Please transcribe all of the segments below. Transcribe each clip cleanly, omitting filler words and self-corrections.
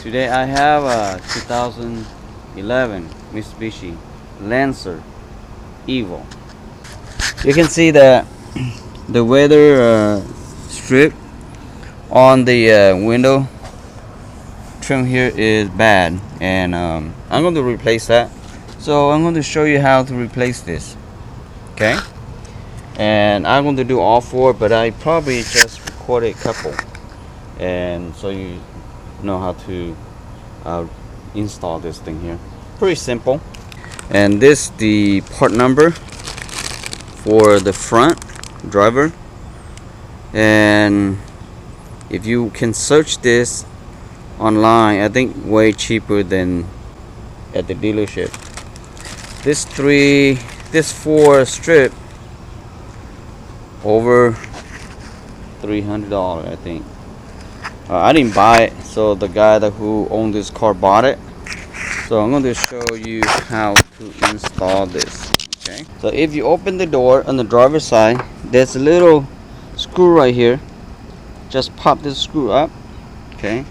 Today I have a 2011 Mitsubishi Lancer Evo. You can see that the weather strip on the window trim here is bad, and I'm going to replace that. So I'm going to show you how to replace this. Okay, and I'm going to do all four, but I probably just recorded a couple, and so you know how to install this thing here. Pretty simple. And this the part number for the front driver, and if you can search this online, I think way cheaper than at the dealership. This four strip over $300, I think. I didn't buy it, so the guy who owned this car bought it. So I'm going to show you how to install this. Okay, so if you open the door on the driver's side, there's a little screw right here. Just pop this screw up. Okay,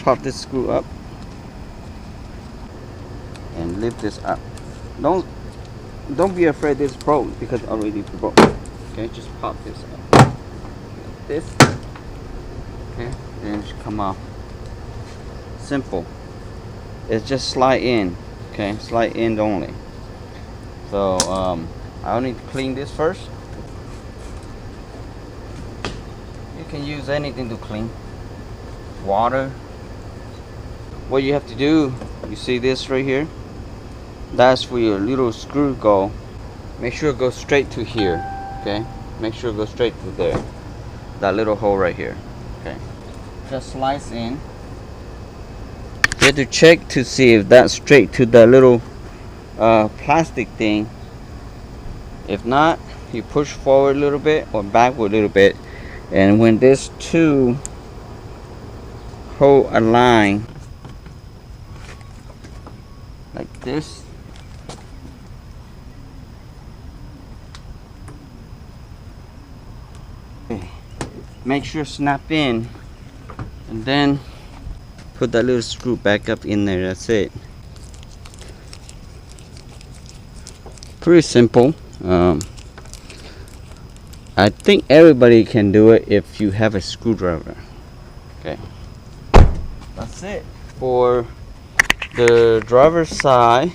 pop this screw up and lift this up. Don't be afraid this broke, because already broke. Okay, just pop this up like this. Okay, then it should come off. Simple. It's just slide in. Okay, slide in only. So I'll need to clean this first. You can use anything to clean. Water. What you have to do, you see this right here? That's where your little screw go. Make sure it goes straight to here. Okay, make sure it goes straight to there. That little hole right here. Okay, just slice in. You have to check to see if that's straight to the little plastic thing. If not, you push forward a little bit or backward a little bit, and when this two hole align like this, okay, make sure snap in, and then put that little screw back up in there. That's it. Pretty simple. I think everybody can do it if you have a screwdriver. Okay, that's it for the driver's side.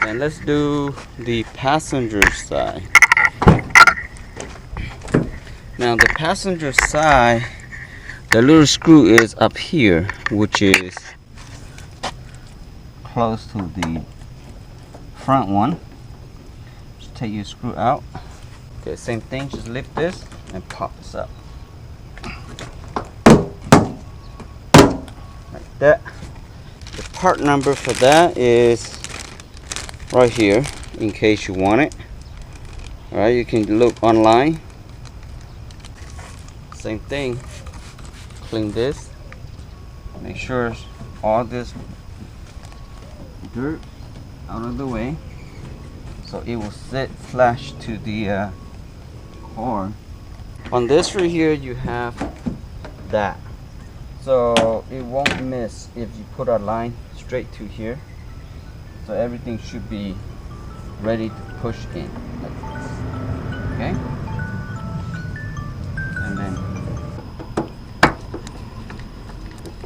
And let's do the passenger side. Now the passenger side, the little screw is up here, which is close to the front one. Just take your screw out. Okay, same thing, just lift this and pop this up. Like that. The part number for that is right here, in case you want it. Alright, you can look online. Same thing. Clean this. Make sure all this dirt out of the way, so it will sit flush to the car. On this right here, you have that, so it won't miss if you put a line straight to here. So everything should be ready to push in like this. Okay, and then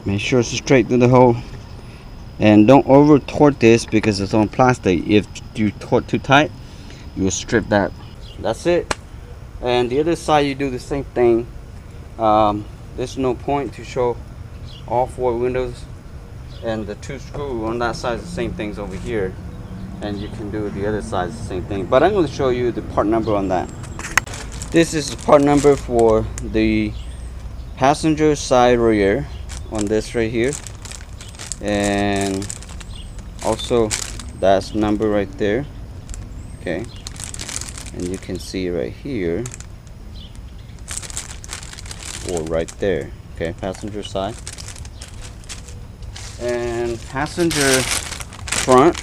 make sure it's straight to the hole, and don't over torque this because it's on plastic. If you torque too tight, you will strip that. That's it. And the other side, you do the same thing. There's no point to show all four windows, and the two screws on that side is the same things over here, and you can do the other side the same thing. But I'm going to show you the part number on that. This is the part number for the passenger side rear on this right here, and also that's number right there. Okay, and you can see right here or right there. Okay, passenger side and passenger front,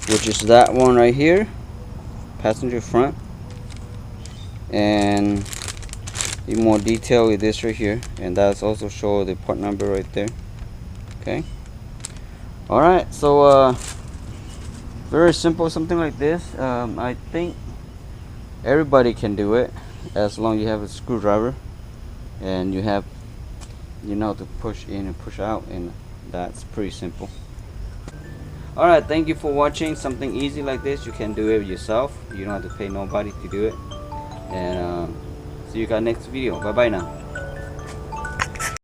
which is that one right here, passenger front. And in more detail with this right here, and that's also show the part number right there. Okay. All right. So very simple, something like this. I think everybody can do it as long as you have a screwdriver and you know to push in and push out, and that's pretty simple. All right, thank you for watching. Something easy like this, you can do it yourself. You don't have to pay nobody to do it. And see you guys next video. Bye bye now.